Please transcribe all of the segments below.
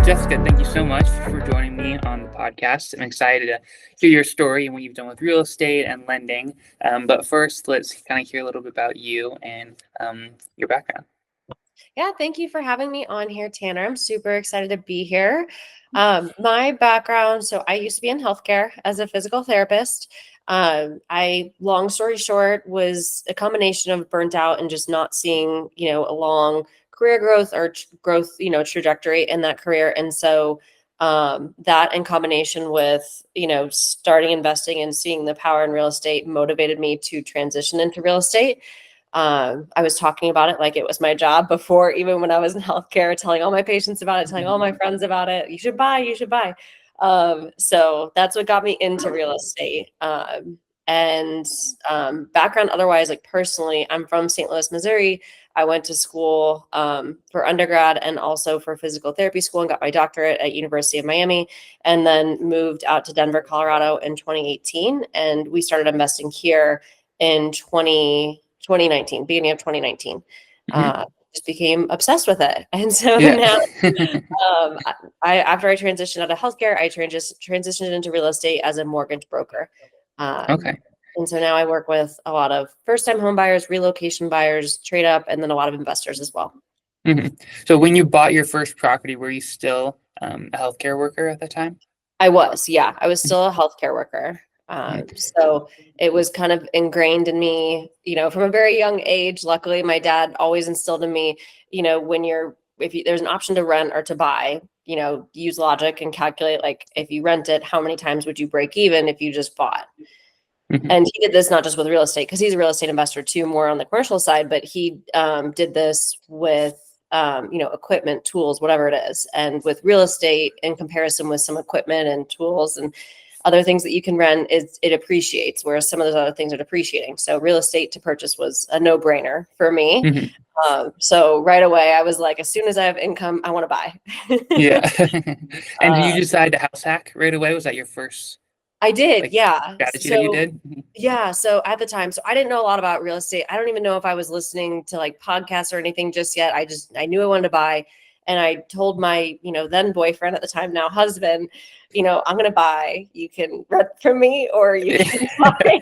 Jessica, thank you so much for joining me on the podcast. I'm excited to hear your story and what you've done with real estate and lending. But first, let's kind of hear a little bit about you and your background. Yeah, thank you for having me on here, Tanner. I'm super excited to be here. My background, so I used to be in healthcare as a physical therapist. Long story short, was a combination of burnt out and just not seeing, a long career growth or growth, trajectory in that career. And so that in combination with, starting investing and seeing the power in real estate motivated me to transition into real estate. I was talking about it like it was my job before, even when I was in healthcare, telling all my patients about it, telling all my friends about it. You should buy, you should buy. So that's what got me into real estate. Background otherwise, like personally, I'm from St. Louis, Missouri. I went to school for undergrad and also for physical therapy school and got my doctorate at University of Miami, and then moved out to Denver, Colorado in 2018. And we started investing here in 2019, beginning of 2019. Just became obsessed with it. And so now, after I transitioned out of healthcare, I transitioned into real estate as a mortgage broker. Okay. And so now I work with a lot of first-time home buyers, relocation buyers, trade up, and then a lot of investors as well. So when you bought your first property, were you still a healthcare worker at the time? I was still a healthcare worker. So it was kind of ingrained in me, from a very young age. Luckily, my dad always instilled in me, there's an option to rent or to buy, use logic and calculate, like if you rent it, how many times would you break even if you just bought? And he did this not just with real estate, because he's a real estate investor too, more on the commercial side, but he did this with equipment, tools, whatever it is. And with real estate, in comparison with some equipment and tools and other things that you can rent, it appreciates, whereas some of those other things are depreciating. So real estate to purchase was a no-brainer for me. So right away, I was like, as soon as I have income, I want to buy. Yeah. And did you decide to house hack right away? Was that your first? I did, yeah. Strategy that you did? Yeah. So at the time, I didn't know a lot about real estate. I don't even know if I was listening to like podcasts or anything just yet. I knew I wanted to buy. And I told my, then boyfriend at the time, now husband, I'm going to buy. You can rent from me or you can buy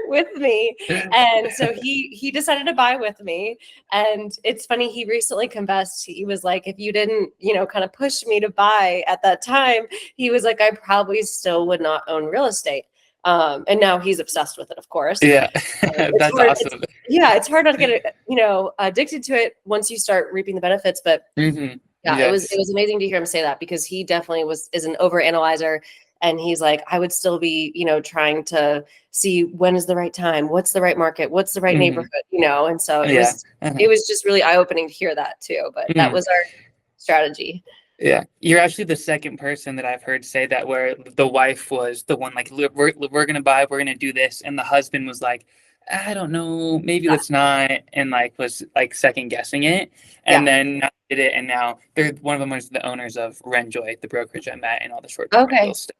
with me. And so he decided to buy with me. And it's funny, he recently confessed. He was like, if you didn't, kind of push me to buy at that time, he was like, I probably still would not own real estate. And now he's obsessed with it, of course. Yeah, that's awesome. It's hard not to get, addicted to it once you start reaping the benefits. But it was amazing to hear him say that, because he definitely is an overanalyzer. And he's like, I would still be, trying to see when is the right time, what's the right market, what's the right neighborhood, And so it was just really eye-opening to hear that too. But that was our strategy. Yeah, you're actually the second person that I've heard say that, where the wife was the one like, we're going to buy, we're going to do this. And the husband was like, I don't know, maybe let's not. And like, was like second guessing it. And then did it. And now they're one of them was the owners of Renjoy, the brokerage I met, and all the short-term rental stuff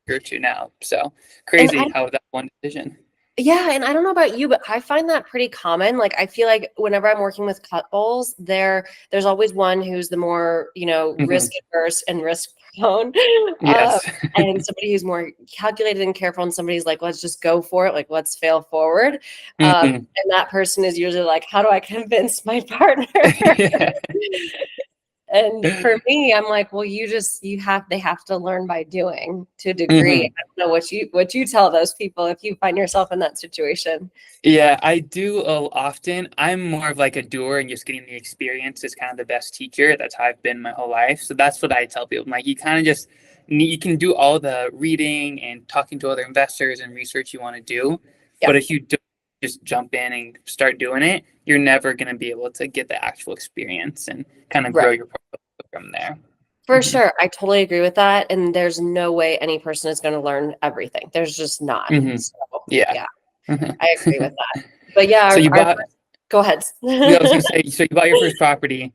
here too now. So crazy how that one decision. Yeah. And I don't know about you, but I find that pretty common. Like, I feel like whenever I'm working with couples, there's always one who's the more, risk adverse and risk prone. And somebody who's more calculated and careful, and somebody's like, let's just go for it. Like, let's fail forward. And that person is usually like, how do I convince my partner? And for me, I'm like, well, they have to learn by doing to a degree. I don't know what you tell those people if you find yourself in that situation. Yeah, I do often. I'm more of like a doer, and just getting the experience is kind of the best teacher. That's how I've been my whole life. So that's what I tell people. I'm like, you kind of you can do all the reading and talking to other investors and research you want to do. But if you don't just jump in and start doing it, you're never going to be able to get the actual experience and kind of grow your portfolio from there. For sure. I totally agree with that. And there's no way any person is going to learn everything. There's just not. So, I agree with that. But go ahead. I was going to say, so you bought your first property.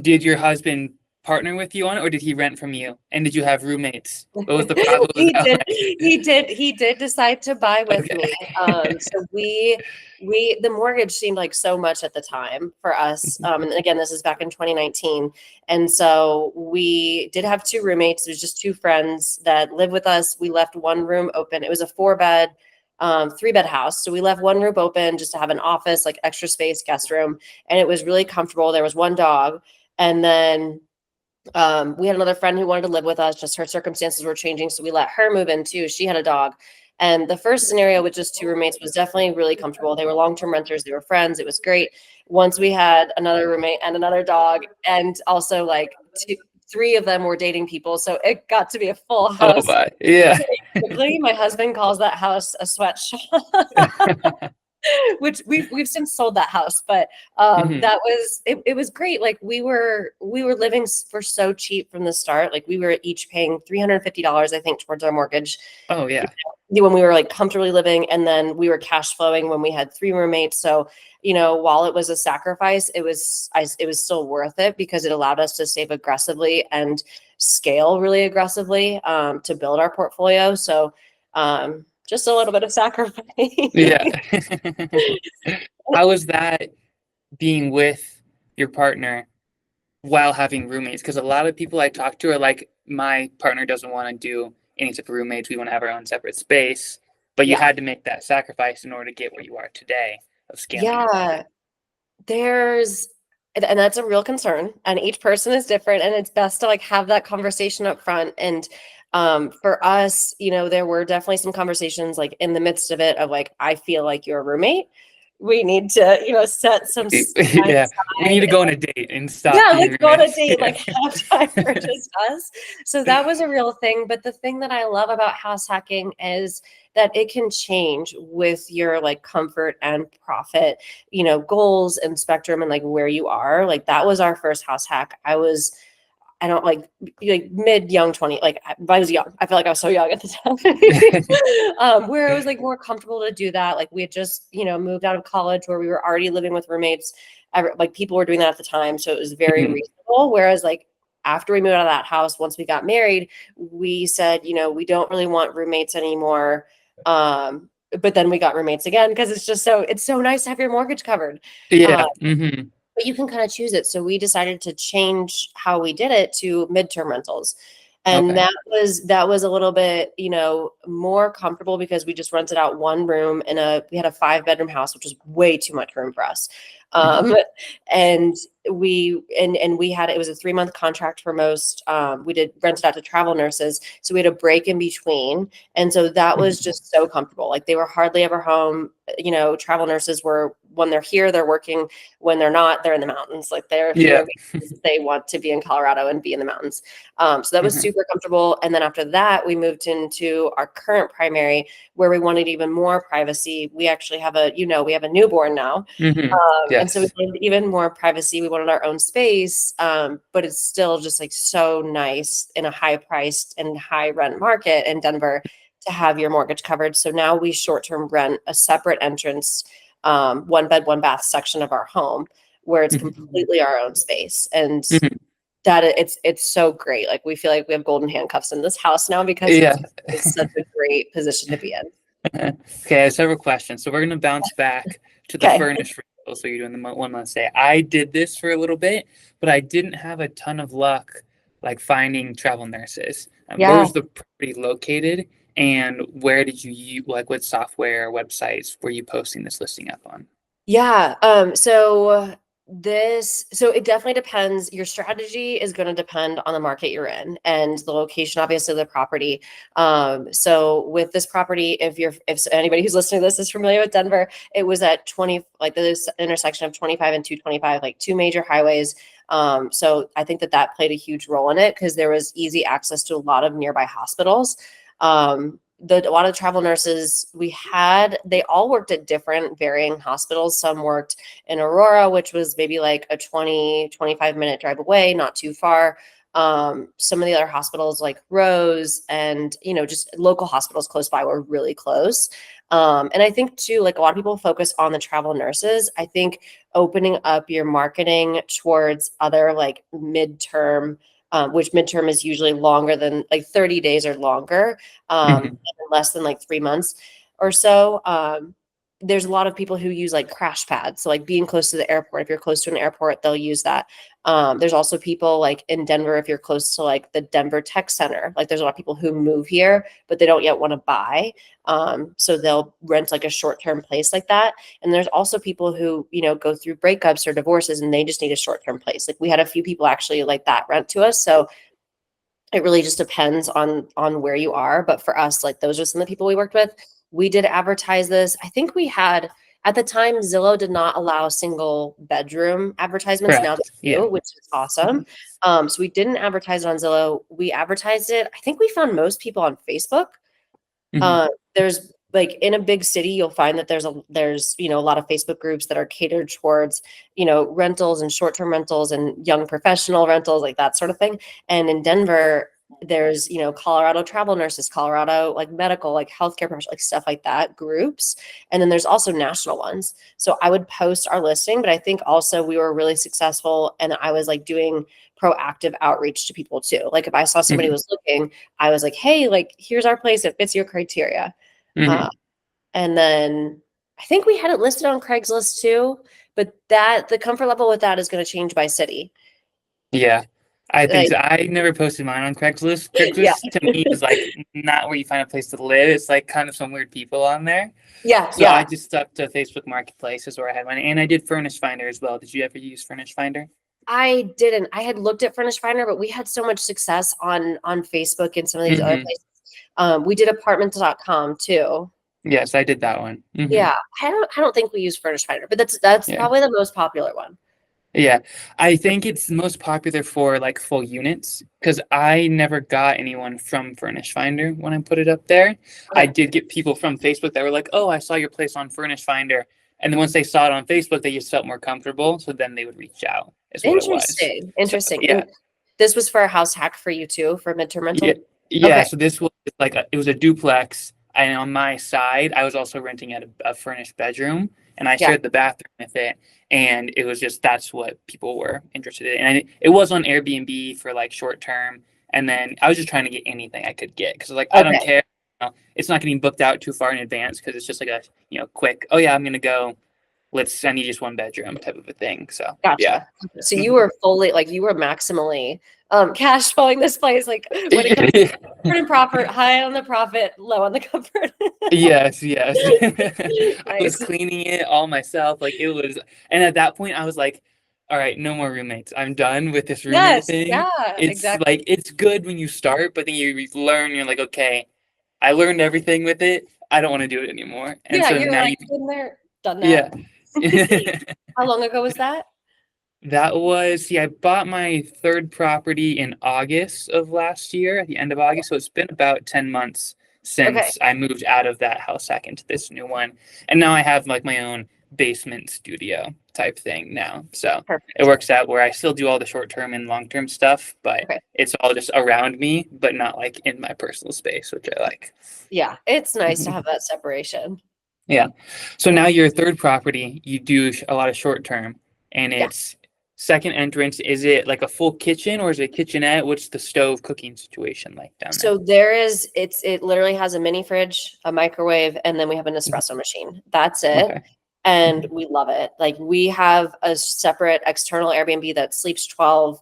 Did your husband partner with you on it, or did he rent from you? And did you have roommates? What was he that did like? he did decide to buy with Okay. me. So the mortgage seemed like so much at the time for us. And again, this is back in 2019. And so we did have two roommates. It was just two friends that lived with us. We left one room open. It was a 4-bed, 3-bed house. So we left one room open just to have an office, like extra space, guest room. And it was really comfortable. There was one dog. And then we had another friend who wanted to live with us, just her circumstances were changing. So we let her move in too. She had a dog. And the first scenario with just two roommates was definitely really comfortable. They were long-term renters. They were friends. It was great. Once we had another roommate and another dog, and also like three of them were dating people. So it got to be a full Oh, house. my. Yeah. Quickly, my husband calls that house a sweatshop. Which we've since sold that house, but Mhm. that was it was great. Like we were living for so cheap from the start. Like we were each paying $350, I think, towards our mortgage, Oh, you yeah. know, when we were like comfortably living, and then we were cash flowing when we had three roommates. So, while it was a sacrifice, it was still worth it because it allowed us to save aggressively and scale really aggressively to build our portfolio. So just a little bit of sacrifice. Yeah. How was that being with your partner while having roommates? Because a lot of people I talk to are like, my partner doesn't want to do any type of roommates. We want to have our own separate space. But you Yeah. had to make that sacrifice in order to get where you are today of scaling up. Yeah. And that's a real concern. And each person is different. And it's best to like have that conversation up front. And for us, there were definitely some conversations like in the midst of it of like, I feel like you're a roommate. We need to, set some time Yeah. We need aside. to go on a date and stop Yeah, being let's go on a roommates. date, Yeah. like have time for just us. So that was a real thing. But the thing that I love about house hacking is that it can change with your like comfort and profit, goals and spectrum and like where you are. Like that was our first house hack. I don't like mid young 20, like I was young. I feel like I was so young at the time. Where it was like more comfortable to do that. Like we had just, moved out of college where we were already living with roommates. Like people were doing that at the time. So it was very Mhm. reasonable. Whereas like after we moved out of that house, once we got married, we said, we don't really want roommates anymore. But then we got roommates again because it's so nice to have your mortgage covered. Yeah. Hmm. But you can kind of choose it. So we decided to change how we did it to midterm rentals. And Okay. that was a little bit, more comfortable because we just rented out one room we had a 5-bedroom house, which was way too much room for us. Mhm. Um, and we had, it was a 3-month contract for most. We did rent it out to travel nurses. So we had a break in between. And so that was Mhm. just so comfortable. Like they were hardly ever home. Travel nurses were, when they're here, they're working. When they're not, they're in the mountains. Like they're Yeah. here because they want to be in Colorado and be in the mountains. So that was Mhm. super comfortable. And then after that, we moved into our current primary where we wanted even more privacy. We actually have we have a newborn now. Mhm. And so we Yes. wanted even more privacy. We wanted our own space, but it's still just like so nice in a high priced and high rent market in Denver to have your mortgage covered. So now we short-term rent a separate entrance, 1 bed, 1 bath section of our home where it's Mhm. completely our own space. And Mhm. that it's so great. Like we feel like we have golden handcuffs in this house now because Yeah. it's such a great position to be in. Okay, I have several questions. So we're going to bounce back to the Okay. furnished rental. So you're doing the 1 month stay. I did this for a little bit, but I didn't have a ton of luck like finding travel nurses. Where Yeah. was the property located, and where did you use, like what software or websites were you posting this listing up on? Yeah. So it definitely depends. Your strategy is going to depend on the market you're in and the location, obviously, of the property. So with this property, if anybody who's listening to this is familiar with Denver, it was at 20, like this intersection of 25 and 225, like two major highways. So I think that played a huge role in it because there was easy access to a lot of nearby hospitals. A lot of travel nurses we had, they all worked at different varying hospitals. Some worked in Aurora, which was maybe like a 25-minute drive away, not too far. Some of the other hospitals like Rose and, just local hospitals close by were really close. And I think too, like a lot of people focus on the travel nurses. I think opening up your marketing towards other like midterm, which midterm is usually longer than like 30 days or longer, Hmm. less than like 3 months or so. There's a lot of people who use like crash pads. So like being close to the airport, if you're close to an airport, they'll use that. There's also people like in Denver, if you're close to like the Denver Tech Center, like there's a lot of people who move here, but they don't yet want to buy. So they'll rent like a short-term place like that. And there's also people who, go through breakups or divorces and they just need a short-term place. Like we had a few people actually like that rent to us. So it really just depends on where you are. But for us, like those are some of the people we worked with. We did advertise this. I think we had at the time Zillow did not allow single bedroom advertisements. Now Correct. they Yeah. do, which is awesome. So we didn't advertise it on Zillow. We advertised it. I think we found most people on Facebook. Hmm. There's like in a big city, you'll find that there's a lot of Facebook groups that are catered towards rentals and short-term rentals and young professional rentals, like that sort of thing. And in Denver, there's Colorado travel nurses, Colorado like medical, like healthcare professionals, like stuff like that groups. And then there's also national ones. So I would post our listing, but I think also we were really successful, and I was like doing proactive outreach to people too. Like if I saw somebody Hmm. was looking, I was like, hey, like here's our place that fits your criteria. Uh, Hmm. and then I think we had it listed on Craigslist too, but the comfort level with that is going to change by city. Yeah, I think Like, so. I never posted mine on Craigslist. yeah, Craigslist to me is like not where you find a place to live. It's like kind of some weird people on there. yeah, So I yeah. just stuck to Facebook Marketplace is where I had mine, and I did Furnish Finder as well. Did you ever use Furnish Finder? I didn't. I had looked at Furnish Finder, but we had so much success on Facebook and some of these other Hmm. places. We did apartments.com too. Yes, I did that one. Hmm. Yeah, I don't think we use Furnish Finder, but that's Yeah. probably the most popular one. Yeah, I think it's most popular for like full units because I never got anyone from Furnish Finder when I put it up there. I Okay. did get people from Facebook that were like, "Oh, I saw your place on Furnish Finder," and then once they saw it on Facebook, they just felt more comfortable. So then they would reach out. Is what it was. Interesting. So Interesting. yeah, And this was for a house hack for you too, for midterm yeah, rental? yeah. Okay. So this was like it was a duplex, and on my side, I was also renting out a furnished bedroom, and I Yeah. shared the bathroom with it. And it was just that's what people were interested in, and it was on Airbnb for like short term. And then I was just trying to get anything I could get because like I don't Okay. care. It's not getting booked out too far in advance because it's just like a quick. Oh yeah, I'm gonna go. I need just one bedroom type of a thing. So yeah. Gotcha. So you were fully like you were maximally cash flowing this place, like when it comes to profit, high on the profit, low on the comfort. Yes, yes. I was Nice. cleaning it all myself. Like it was, and at that point I was like, all right, no more roommates. I'm done with this roommate Yes. thing. Yeah, It's like exactly. it's good when you start, but then you learn, you're like, okay, I learned everything with it. I don't want to do it anymore. And Yeah, so you're now like been there, done yeah. that. How long ago was that? That was, see, I bought my third property in August of last year, at the end of August. So it's been about 10 months Okay. since I moved out of that house hack into this new one. And now I have like my own basement studio type thing now. So it Perfect. works out where I still do all the short term and long term stuff, but Okay. it's all just around me, but not like in my personal space, which I like. Yeah, it's nice to have that separation. Yeah. So now your third property, you do a lot of short term, and Yeah. it's second entrance. Is it like a full kitchen or is it a kitchenette? What's the stove cooking situation like down there? So it literally has a mini fridge, a microwave, and then we have an Mhm. espresso machine. That's it. Okay. And Mhm. we love it. Like we have a separate external Airbnb that sleeps 12,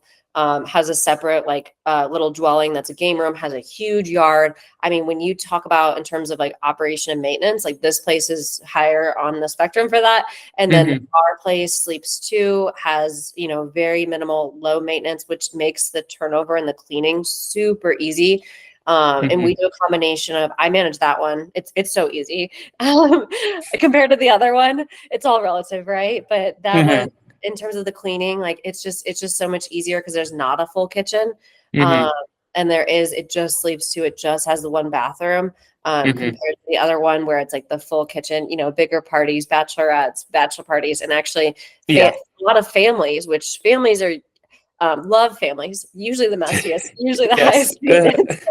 has a separate like little dwelling that's a game room, has a huge yard. I mean, when you talk about in terms of like operation and maintenance, like this place is higher on the spectrum for that. And then Mhm. our place sleeps two, has, very minimal low maintenance, which makes the turnover and the cleaning super easy. And we Mhm. do a combination of, I manage that one. It's so easy compared to the other one. It's all relative, right? But that one, Mhm. in terms of the cleaning, like it's just so much easier because there's not a full kitchen. Um, Mhm. and it just sleeps two. It just has the one bathroom, Mhm. compared to the other one where it's like the full kitchen, bigger parties, bachelorettes, bachelor parties, and actually Yeah. a lot of families, which families are Love families, usually the messiest, usually the Yes. highest maintenance.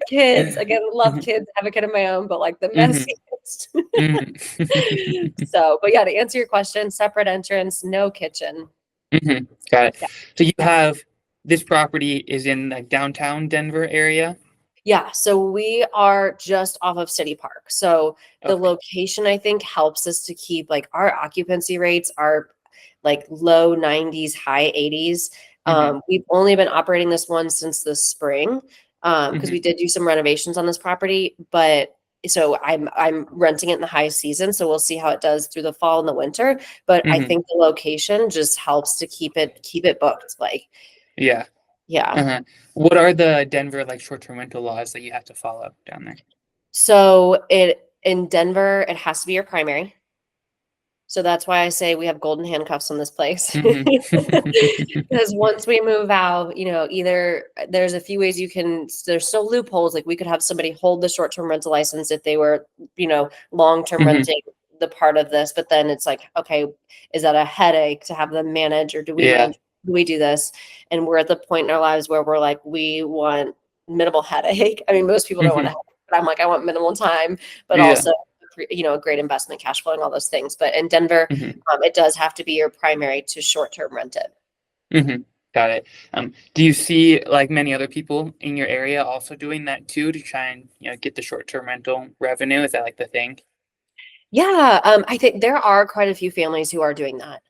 Kids, again, love kids, have a kid of my own, but like the Mhm. messiest. Mhm. So, but yeah, to answer your question, separate entrance, no kitchen. Mhm. Got it. Yeah. So you have this property is in like downtown Denver area. Yeah, so we are just off of City Park. So the Okay. location, I think, helps us to keep like our occupancy rates are like low 90s, high 80s. Mhm. We've only been operating this one since the spring because we Mhm. did do some renovations on this property, but so I'm renting it in the high season, so we'll see how it does through the fall and the winter. But I Mhm. think the location just helps to keep it booked. Like, Yeah. yeah. Uh-huh. What are the Denver like short-term rental laws that you have to follow down there? So it in Denver, it has to be your primary. So that's why I say we have golden handcuffs on this place. Mhm. Because once we move out, either there's a few ways there's still loopholes. Like we could have somebody hold the short-term rental license if they were, long-term Mhm. renting the part of this. But then it's like, okay, is that a headache to have them manage, or Yeah. do we do this? And we're at the point in our lives where we're like, we want minimal headache. I mean, most people don't want to Mhm. have, but I'm like, I want minimal time, but Yeah. also a great investment, cash flow, and all those things. But in Denver, Mhm. it does have to be your primary to short-term rent it. Mhm. Got it. Do you see like many other people in your area also doing that too to try and get the short-term rental revenue? Is that like the thing? Yeah, I think there are quite a few families who are doing that.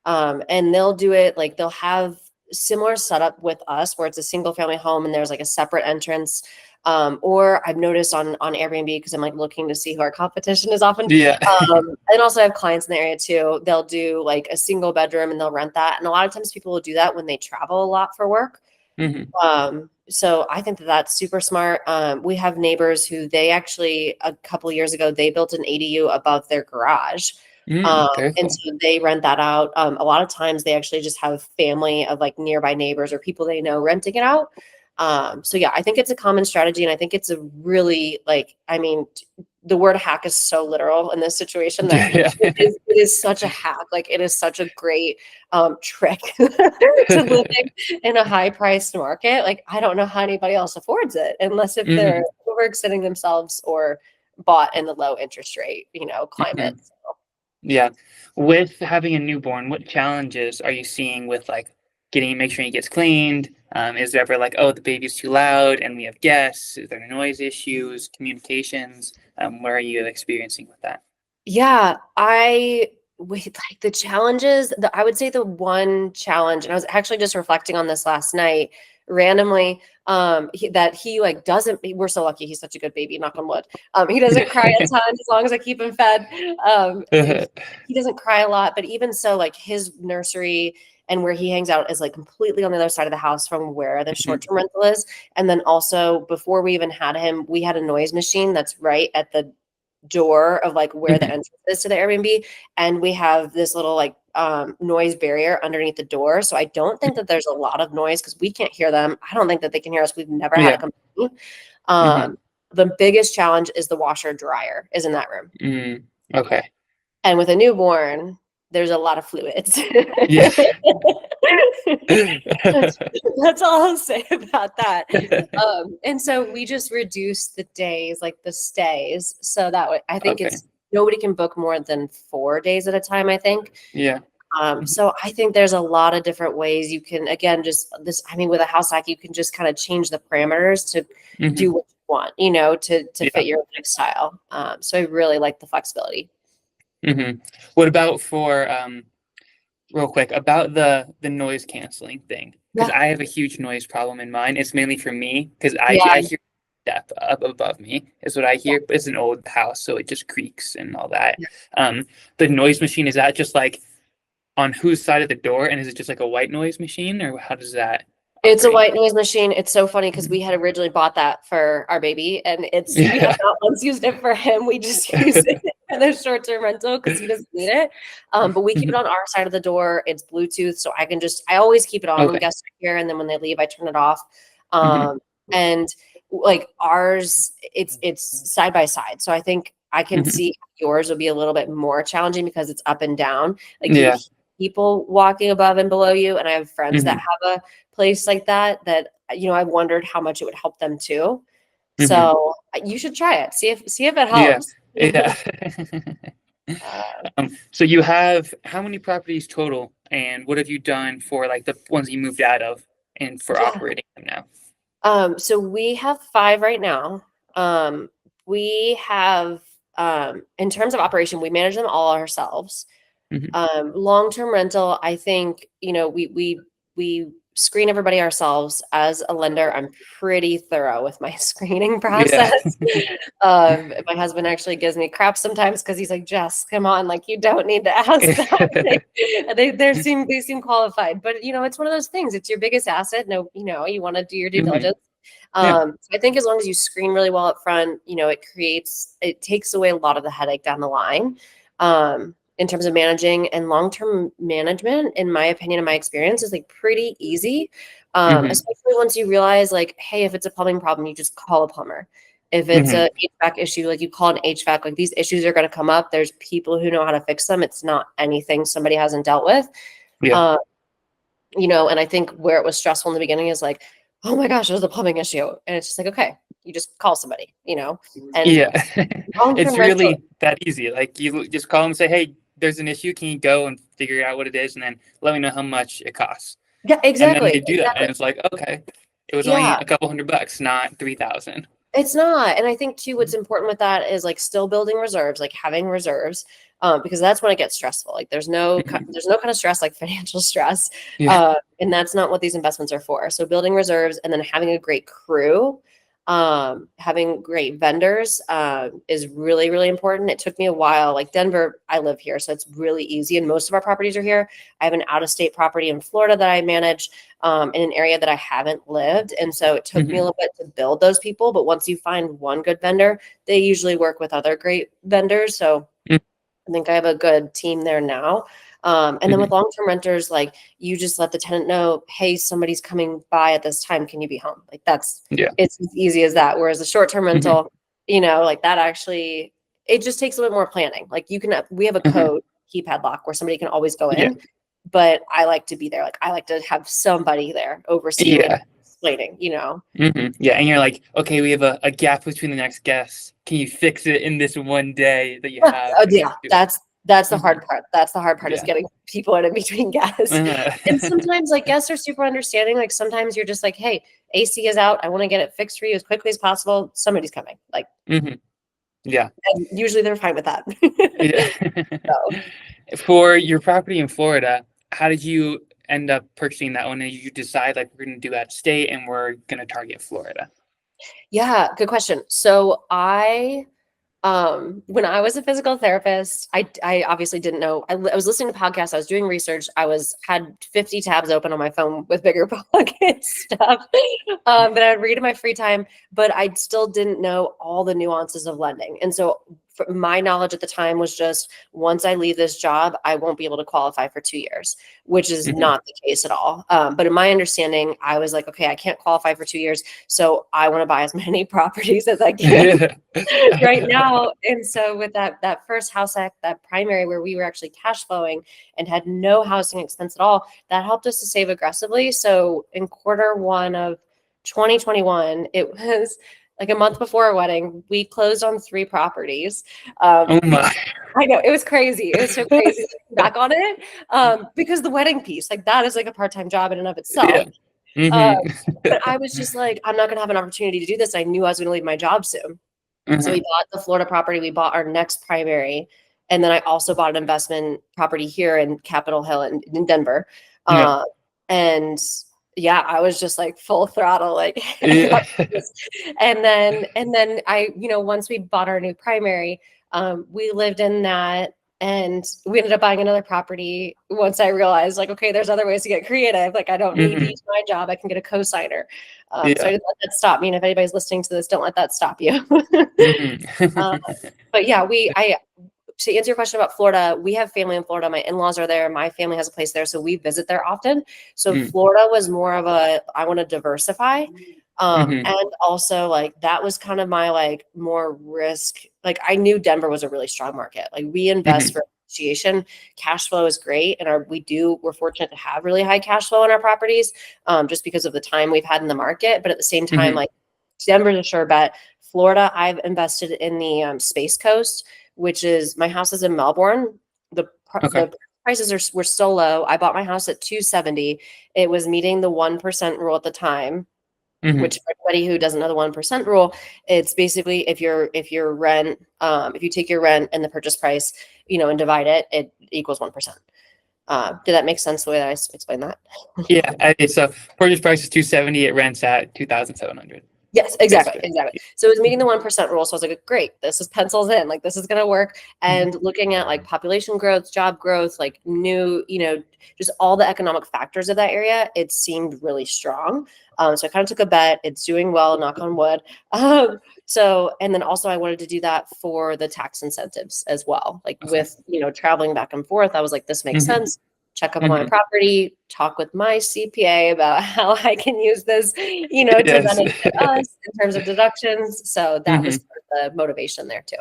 And they'll do it like they'll have similar setup with us where it's a single family home and there's like a separate entrance. Or I've noticed on Airbnb because I'm like looking to see who our competition is often. Yeah. And also I have clients in the area too. They'll do like a single bedroom and they'll rent that. And a lot of times people will do that when they travel a lot for work. Mhm. So I think that that's super smart. We have neighbors who they actually a couple years ago they built an ADU above their garage. Very And cool. so they rent that out. A lot of times they actually just have family of like nearby neighbors or people they know renting it out. So yeah, I think it's a common strategy, and I think it's a really like, I mean, the word hack is so literal in this situation that Yeah. it is such a hack. Like it is such a great trick to living in a high priced market. Like I don't know how anybody else affords it unless if they're Mhm. overextending themselves or bought in the low interest rate, climate. Mhm. Yeah. With having a newborn, what challenges are you seeing with like make sure he gets cleaned? Is there ever like, oh, the baby's too loud and we have guests? Is there noise issues, communications? Where are you experiencing with that? Yeah, I with like the challenges, I would say the one challenge, and I was actually just reflecting on this last night randomly, that he like doesn't, we're so lucky he's such a good baby, knock on wood. He doesn't cry a ton as long as I keep him fed. He doesn't cry a lot, but even so, like his nursery and where he hangs out is like completely on the other side of the house from where the Mhm. short-term rental is. And then also before we even had him, we had a noise machine that's right at the door of like where the Mhm. entrance is to the Airbnb, and we have this little like noise barrier underneath the door. So I don't think that there's a lot of noise because we can't hear them. I don't think that they can hear us. We've never had a Yeah. complaint. Mhm. The biggest challenge is the washer dryer is in that room. Mm. Okay. And with a newborn, there's a lot of fluids. Yeah. that's, that's all I'll say about that. And so we just reduce the days, like the stays. So that way, I think Okay. it's nobody can book more than 4 days at a time, I think. Yeah. Mhm. So I think there's a lot of different ways you can, again, just this, I mean, with a house hack, you can just kind of change the parameters to do Mhm. what you want, to Yeah. fit your lifestyle. So I really like the flexibility. Mhm. What about for real quick about the noise canceling thing? Because Yeah. I have a huge noise problem in mine. It's mainly for me because Yeah. I hear step up above me is what I hear. But it's an old house, so it just creaks and all that. Yeah. The noise machine, is that just like on whose side of the door, and is it just like a white noise machine, or how does that It's a operate? white noise machine. It's so funny because Mhm. we had originally bought that for our baby, and we have Yeah. not once used it for him. We just use it for the short-term rental because he doesn't need it. But we keep it Mhm. on our side of the door. It's Bluetooth, so I always keep it on when Okay. guests are here, and then when they leave, I turn it off. Mhm. And like ours, it's side by side. So I think I can Mhm. see yours will be a little bit more challenging because it's up and down. Like Yeah. people walking above and below you. And I have friends that Hmm. have a place like that, I wondered how much it would help them too. Hmm. So you should try it. See if it Yeah. helps. Yeah. Uh, So you have how many properties total, and what have you done for like the ones you moved out of and for yeah. operating them now? So we have 5 right now. We have, in terms of operation, we manage them all ourselves. Hmm. Long-term rental, I think, we screen everybody ourselves. As a lender, I'm pretty thorough with my screening Yeah. process. My husband actually gives me crap sometimes because he's like, Jess, come on, like you don't need to ask that. They seem qualified, but it's one of those things. It's your biggest asset. No, you want to do your due Hmm. diligence. Yeah. So I think as long as you screen really well up front, it takes away a lot of the headache down the line. In terms of managing, and long-term management, in my opinion, in my experience, is like pretty easy. Hmm. Especially once you realize, like, hey, if it's a plumbing problem, you just call a plumber. If it's Hmm. a HVAC issue, like you call an HVAC. Like these issues are going to come up. There's people who know how to fix them. It's not anything somebody hasn't dealt with. Yeah. Uh, and I think where it was stressful in the beginning is like, oh my gosh, there's a plumbing issue. And it's just like, okay, you just call somebody. And Yeah. It's long-term rental, really that easy. Like you just call them and say, "Hey, there's an issue. Can you go and figure out what it is, and then let me know how much it costs?" yeah, And then exactly. they do that, and it's like, okay, it was only Yeah, a couple $100, not 3,000. it's not. And I think too, what's important with that is like still building reserves, like having reserves, because that's when it gets stressful. Like Mhm. there's no kind of stress like financial stress, Yeah. and that's not what these investments are for. So building reserves and then having a great crew, having great vendors, is really really important. It took me a while. Like Denver, I live here, so it's really easy, and most of our properties are here. I have an out of state property in Florida that I manage, in an area that I haven't lived. And so it took me a Hmm. little bit to build those people. But once you find one good vendor, they usually work with other great vendors. So I think I have a good team there now. And then with Hmm. long-term renters, like you just let the tenant know, hey, somebody's coming by at this time. Can you be home? Like Yeah. it's as easy as that. Whereas a short-term Hmm. rental, like that actually, it just takes a little more planning. Like we have a Hmm. code keypad lock where somebody can always go Yeah. in, but I like to be there. Like I like to have somebody there overseeing and Yeah. explaining. Yeah. And you're like, okay, we have a gap between the next guests. Can you fix it in this one day that you Yeah. have? Oh, And then yeah. do it. That's the Hmm. hard part. That's the hard part is Yeah. getting people in between guests. And Uh-huh. sometimes like guests are super understanding. Like sometimes you're just like, hey, AC is out. I want to get it fixed for you as quickly as possible. Somebody's coming. Like, Hmm. Yeah. and usually they're fine with that. Yeah. So For your property in Florida, how did you end up purchasing that one? Did you decide like we're going to do that state and we're going to target Florida? yeah, good question. So when I was a physical therapist, I obviously didn't know. I was listening to podcasts. I was doing research. Had 50 tabs open on my phone with bigger pocket stuff that I'd read in my free time. But I still didn't know all the nuances of lending. And so my knowledge at the time was just once I leave this job, I won't be able to qualify for 2 years, which is Hmm. not the case at all. But in my understanding, I was like, okay, I can't qualify for 2 years, so I want to buy as many properties as I can right now. And so with that first house act, that primary where we were actually cash flowing and had no housing expense at all, that helped us to save aggressively. So in quarter 1 of 2021, it was like a month before our wedding, we closed on 3 properties. Oh Because my. I know it was crazy. It was so crazy looking back on it. Because the wedding piece, like that is like a part-time job in and of Yeah. itself. Uh, Hmm. but I was just like, I'm not gonna have an opportunity to do this. I knew I was gonna leave my job soon. So we Hmm. bought the Florida property, we bought our next primary, and then I also bought an investment property here in Capitol Hill in Denver. Yeah. Uh, and yeah, I was just like full throttle, like I Yeah. got this. And then once we bought our new primary, we lived in that, and we ended up buying another property once I realized, like, okay, there's other ways to get creative. Like I don't need to Hmm. use my job, I can get a co-signer. So I Yeah. didn't let that stop me. And if anybody's listening to this, don't let that stop you. Hmm. Uh, but yeah, to answer your question about Florida, we have family in Florida. My in-laws are there. My family has a place there, so we visit there often. So Hmm. Florida was more of I want to diversify. Hmm. And also like that was kind of my like more risk. Like I knew Denver was a really strong market. Like we invest Hmm. for appreciation. Cash flow is great, and we're fortunate to have really high cash flow in our properties, just because of the time we've had in the market. But at the same time, like Denver's a sure bet. Florida, I've invested in the Space Coast, which is my house is in Melbourne. The prices were still low. I bought my house at 270. It was meeting the 1% rule at the time. Which for anybody who doesn't know the 1% rule, it's basically if you take your rent and the purchase price, and divide it, it equals 1%. Did that make sense the way that I explained that? Yeah. So purchase price is 270. It rents at 2,700. Yes, exactly. So it was meeting the 1% rule. So I was like, great, this is pencils in, like this is going to work. And looking at like population growth, job growth, like new, just all the economic factors of that area, it seemed really strong. So I kind of took a bet. It's doing well, knock on wood. And then also I wanted to do that for the tax incentives as well. Like with, traveling back and forth, I was like, this makes sense. Check up on my property, talk with my CPA about how I can use this, to benefit us in terms of deductions. So that was the motivation there too.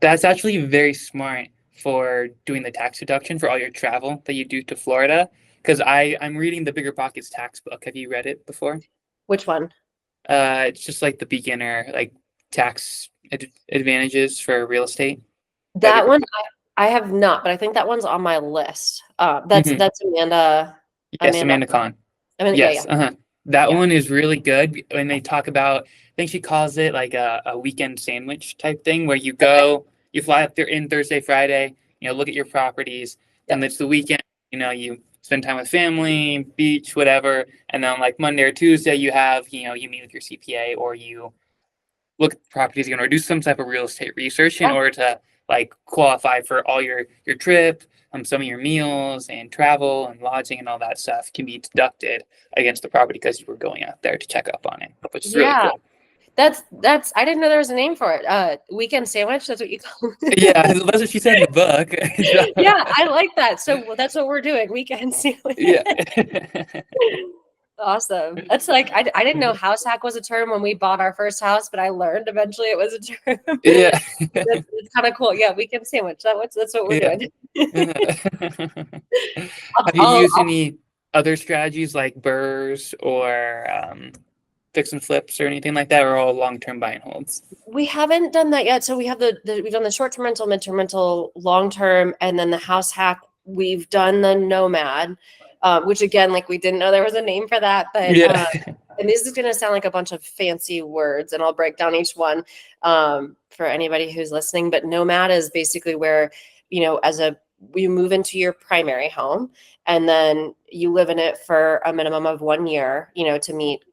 That's actually very smart for doing the tax deduction for all your travel that you do to Florida. Because I'm reading the Bigger Pockets tax book. Have you read it before? Which one? It's just like the beginner, like tax advantages for real estate. That one I have not, but I think that one's on my list. That's Amanda. Yes, Amanda Kahn. Yes, that one is really good. When they talk about, I think she calls it like a weekend sandwich type thing, where you fly up there in Thursday, Friday, look at your properties, and it's the weekend, you spend time with family, beach, whatever, and then like Monday or Tuesday, you meet with your CPA, or you look at properties, or do some type of real estate research in order to like qualify for all your trip, some of your meals and travel and lodging and all that stuff can be deducted against the property because you were going out there to check up on it, which is really cool. That's I didn't know there was a name for it. Weekend sandwich, that's what you call it. Yeah, that's what she said in the book. Yeah, I like that. So that's what we're doing, weekend sandwich. Yeah. Awesome. That's like I didn't know house hack was a term when we bought our first house, but I learned eventually it was a term. Yeah. It's kind of cool. Yeah, weekend sandwich. That's what we're doing. Have you used any other strategies like BRRRRs or fix and flips or anything like that, or all long-term buy and holds? We haven't done that yet. So we have we've done the short-term rental, mid-term rental, long-term, and then the house hack. We've done the nomad, which again, like we didn't know there was a name for that, but and this is going to sound like a bunch of fancy words, and I'll break down each one for anybody who's listening. But nomad is basically where, you move into your primary home and then you live in it for a minimum of 1 year, to meet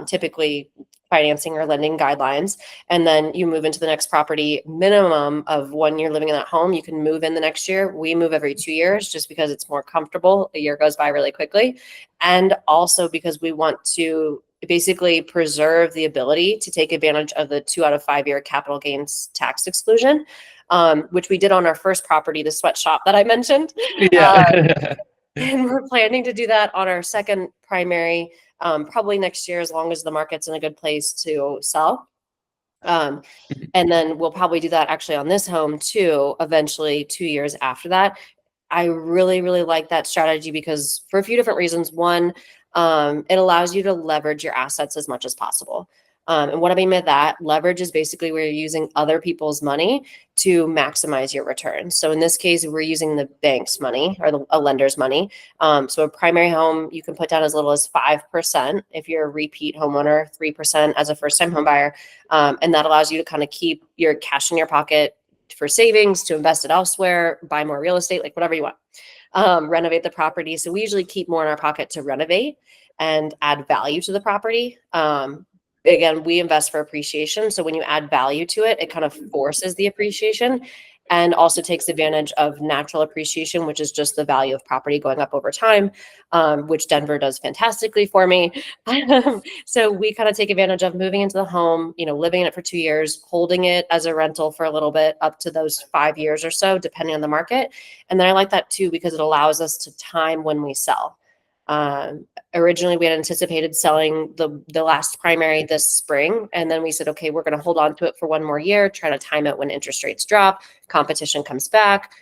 typically financing or lending guidelines. And then you move into the next property, minimum of 1 year living in that home. You can move in the next year. We move every 2 years just because it's more comfortable. A year goes by really quickly. And also because we want to basically preserve the ability to take advantage of the 2 out of 5 year capital gains tax exclusion, which we did on our first property, the sweatshop that I mentioned. And we're planning to do that on our second primary, probably next year, as long as the market's in a good place to sell. And then we'll probably do that actually on this home too, eventually 2 years after that. I really, really like that strategy because for a few different reasons. One, it allows you to leverage your assets as much as possible. And what I mean by that, leverage is basically where you're using other people's money to maximize your return. So in this case, we're using the bank's money or a lender's money. So a primary home, you can put down as little as 5% if you're a repeat homeowner, 3% as a first-time home buyer. And that allows you to kind of keep your cash in your pocket for savings, to invest it elsewhere, buy more real estate, like whatever you want. Renovate the property. So we usually keep more in our pocket to renovate and add value to the property. Again, we invest for appreciation. So when you add value to it, it kind of forces the appreciation and also takes advantage of natural appreciation, which is just the value of property going up over time, which Denver does fantastically for me. So we kind of take advantage of moving into the home, living in it for 2 years, holding it as a rental for a little bit up to those 5 years or so, depending on the market. And then I like that too, because it allows us to time when we sell. Originally we had anticipated selling the last primary this spring. And then we said, okay, we're going to hold on to it for 1 more year, try to time it when interest rates drop, competition comes back,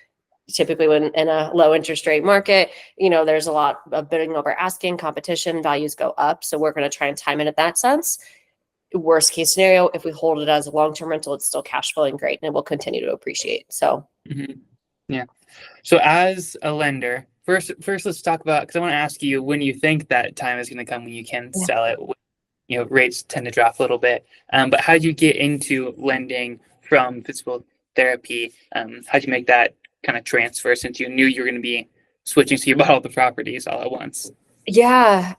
typically when in a low interest rate market, there's a lot of bidding over asking, competition, values go up. So we're going to try and time it in that sense. Worst case scenario, if we hold it as a long-term rental, it's still cash flowing great and it will continue to appreciate. So yeah. So as a lender, first let's talk about, because I want to ask you when you think that time is going to come when you can sell it. Rates tend to drop a little bit. But how did you get into lending from physical therapy? How'd you make that kind of transfer since you knew you were going to be switching, so you bought all the properties all at once? Yeah.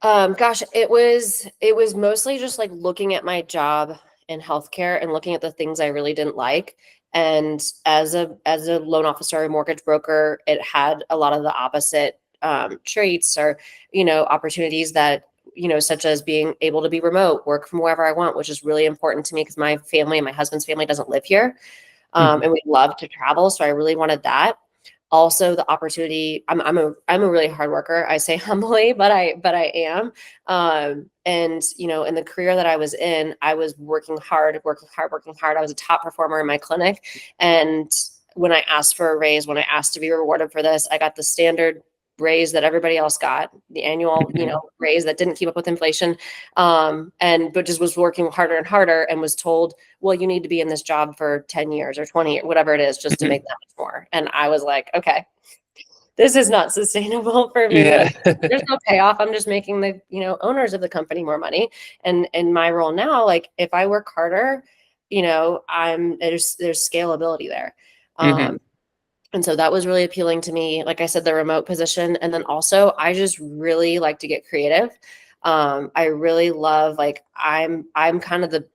Gosh, it was mostly just like looking at my job in healthcare and looking at the things I really didn't like. And as a loan officer or mortgage broker, it had a lot of the opposite traits or, opportunities that, such as being able to be remote, work from wherever I want, which is really important to me because my family and my husband's family doesn't live here. And we love to travel. So I really wanted that. Also the opportunity, I'm a really hard worker. I say humbly, but I am. And in the career that I was in, I was working hard. I was a top performer in my clinic. And when I asked for a raise, when I asked to be rewarded for this, I got the standard raise that everybody else got, the annual, raise that didn't keep up with inflation. But just was working harder and harder and was told, well, you need to be in this job for 10 years or 20 years, whatever it is, just to make that much more. And I was like, okay, this is not sustainable for me. Yeah. Like, there's no payoff. I'm just making the, owners of the company more money. And in my role now, like if I work harder, there's scalability there. And so that was really appealing to me. Like I said, the remote position. And then also I just really like to get creative. I really love, like, I'm kind of the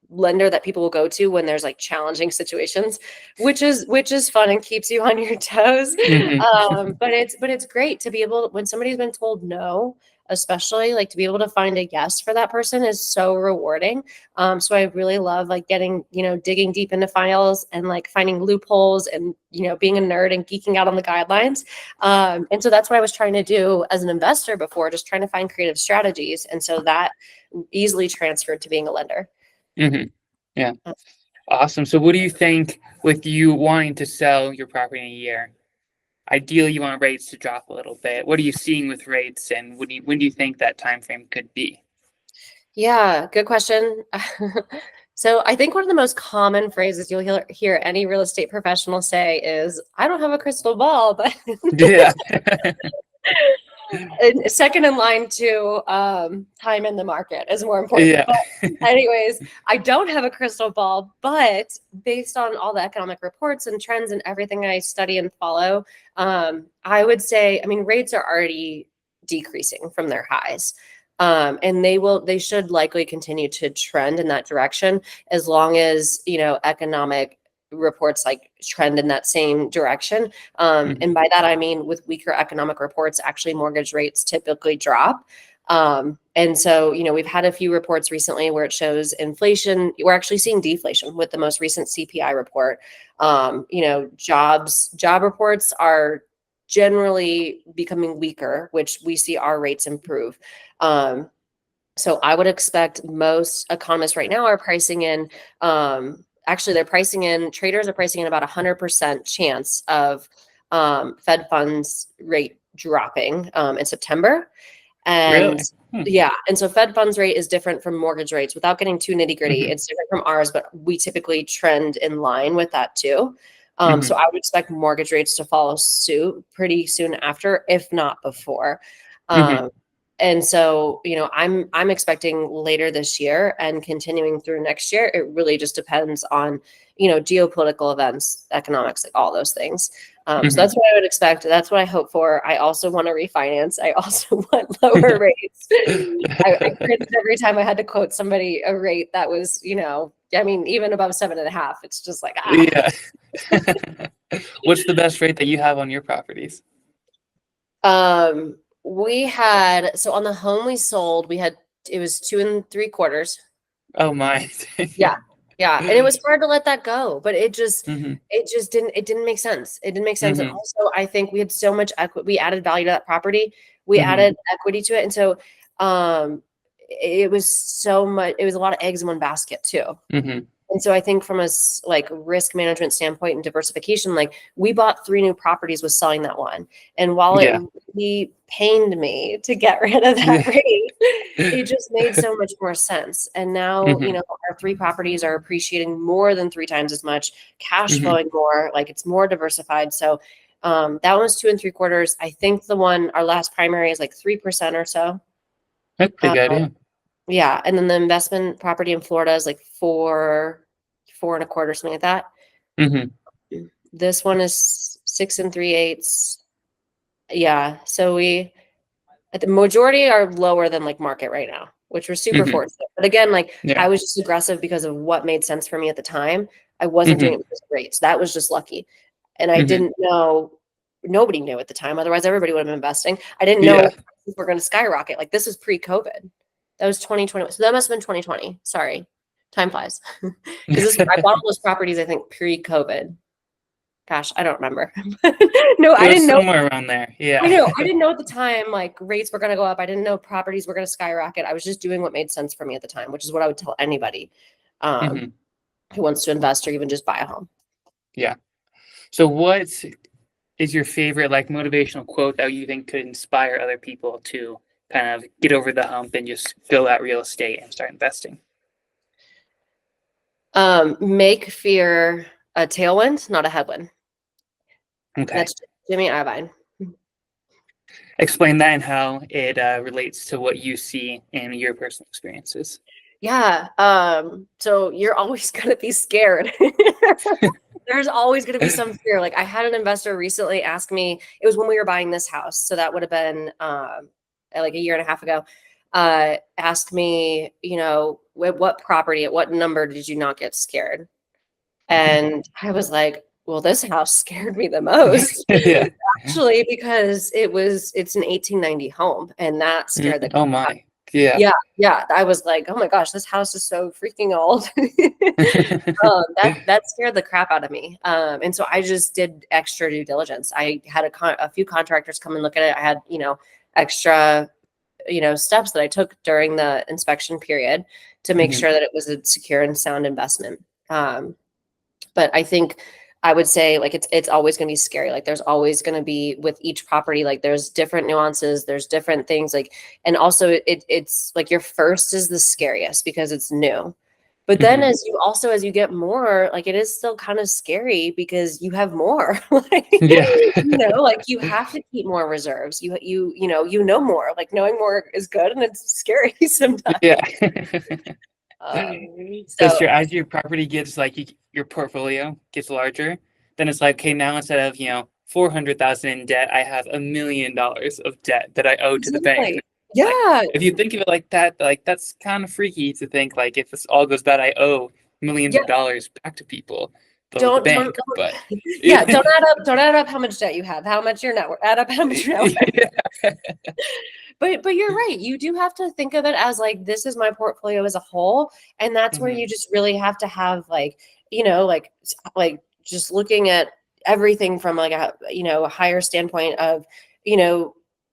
lender that people will go to when there's like challenging situations, which is fun and keeps you on your toes. But it's great to be able, when somebody's been told no, especially, like, to be able to find a yes for that person is so rewarding. So I really love like getting, digging deep into files and like finding loopholes and, being a nerd and geeking out on the guidelines. And so that's what I was trying to do as an investor before, just trying to find creative strategies. And so that easily transferred to being a lender. Yeah. Awesome. So what do you think with you wanting to sell your property in a year? Ideally, you want rates to drop a little bit. What are you seeing with rates, and when do you think that time frame could be? Yeah, good question. So I think one of the most common phrases you'll hear any real estate professional say is, I don't have a crystal ball, but Yeah. and second in line to time in the market is more important. Yeah. But anyways, I don't have a crystal ball, but based on all the economic reports and trends and everything I study and follow, I would say, rates are already decreasing from their highs. And they should likely continue to trend in that direction as long as, economic reports like trend in that same direction. And by that, I mean, with weaker economic reports, actually mortgage rates typically drop. And so, we've had a few reports recently where it shows inflation. We're actually seeing deflation with the most recent CPI report. Job reports are generally becoming weaker, which we see our rates improve. So I would expect most economists right now are pricing in, traders are pricing in about 100% chance of Fed funds rate dropping in September. And Really? yeah, and so Fed funds rate is different from mortgage rates. Without getting too nitty gritty, it's different from ours, but we typically trend in line with that too. So I would expect mortgage rates to follow suit pretty soon after, if not before. And so, I'm expecting later this year and continuing through next year. It really just depends on, geopolitical events, economics, like all those things. So that's what I would expect. That's what I hope for. I also want to refinance. I also want lower rates. I cringed every time I had to quote somebody a rate that was, even above 7.5. It's just like, Yeah. What's the best rate that you have on your properties? We had, so on the home we sold, it was 2 3/4. Oh my. Yeah. And it was hard to let that go, but it didn't make sense. It didn't make sense. And also I think we had so much equity. We added value to that property. We added equity to it. And so, it was so much, it was a lot of eggs in one basket too. And And so I think from a like risk management standpoint and diversification, like we bought 3 new properties with selling that one. And while it Yeah. really pained me to get rid of that rate, it just made so much more sense. And now, Hmm. our 3 properties are appreciating more than 3 times as much, cash Hmm. flowing more, like it's more diversified. So that one's 2 3/4. I think the one, our last primary is like 3% or so. That's pretty Uh, good. Yeah. yeah. And then the investment property in Florida is like 4.25, something like that. Hmm. This one is 6 3/8. Yeah. So the majority are lower than like market right now, which we're super Hmm. fortunate. But again, like Yeah. I was just aggressive because of what made sense for me at the time. I wasn't doing Hmm. it because of rates. That was just lucky. And I Hmm. didn't know, nobody knew at the time. Otherwise, everybody would have been investing. I didn't know Yeah. prices were going to skyrocket. Like this was pre-COVID. That was 2020. So that must have been 2020. Sorry. Time flies. Because I bought those properties, I think, pre-COVID. Gosh, I don't remember. No, It I was didn't know. somewhere around there. I Yeah. know. I didn't know at the time, like rates were going to go up. I didn't know properties were going to skyrocket. I was just doing what made sense for me at the time, which is what I would tell anybody Hmm. who wants to invest or even just buy a home. Yeah. So what is your favorite like motivational quote that you think could inspire other people to kind of get over the hump and just fill out real estate and start investing? Make fear a tailwind, not a headwind. Okay. That's Jimmy Iovine. Explain that and how it relates to what you see in your personal experiences. Yeah. So you're always going to be scared. There's always going to be some fear. Like I had an investor recently ask me, it was when we were buying this house. So that would have been like a year and a half ago. Asked me, what property, at what number did you not get scared? And I was like, well, this house scared me the most Yeah. actually, because it's an 1890 home and that scared the Oh crap. my. Yeah. Yeah. Yeah. I was like, oh my gosh, this house is so freaking old. That scared the crap out of me. And so I just did extra due diligence. I had a few contractors come and look at it. I had, extra, steps that I took during the inspection period to make Mhm. sure that it was a secure and sound investment. But I think I would say like it's always going to be scary. Like there's always going to be with each property, like there's different nuances, there's different things like, and also it's like your first is the scariest because it's new. But then Mhm. as you get more, like it is still kind of scary because you have more. Like, Yeah. like you have to keep more reserves. You know more. Like knowing more is good and it's scary sometimes. Yeah. Because So as your property gets like your portfolio gets larger, then it's like, okay, now instead of 400,000 in debt, I have $1 million of debt that I owe to the bank. exactly. Like, Yeah. if you think of it like that, like that's kind of freaky to think like if this all goes bad, I owe millions Yeah. of dollars back to people, the Don't bank. But yeah, don't add up how much debt you have, how much your net worth, add up how much your net worth. yeah. But you're right. You do have to think of it as like this is my portfolio as a whole. And that's where Mhm. you just really have to have like just looking at everything from like a higher standpoint of,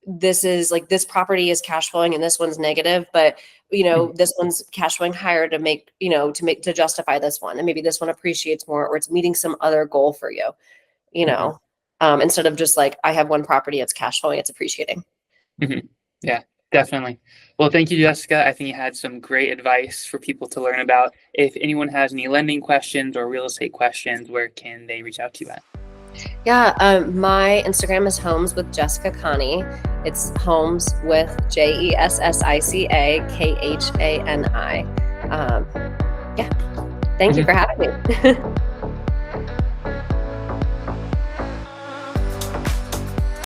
this is like this property is cash flowing and this one's negative, but Mhm. this one's cash flowing higher to make, to justify this one. And maybe this one appreciates more or it's meeting some other goal for you, Mhm. instead of just like I have one property, it's cash flowing, it's appreciating. Mhm. Yeah, definitely. Well, thank you, Jessica. I think you had some great advice for people to learn about. If anyone has any lending questions or real estate questions, where can they reach out to you at? Yeah, my Instagram is Homes with Jessica Khani. It's Homes with JESSICA KHANI. Yeah, thank you Mhm. for having me.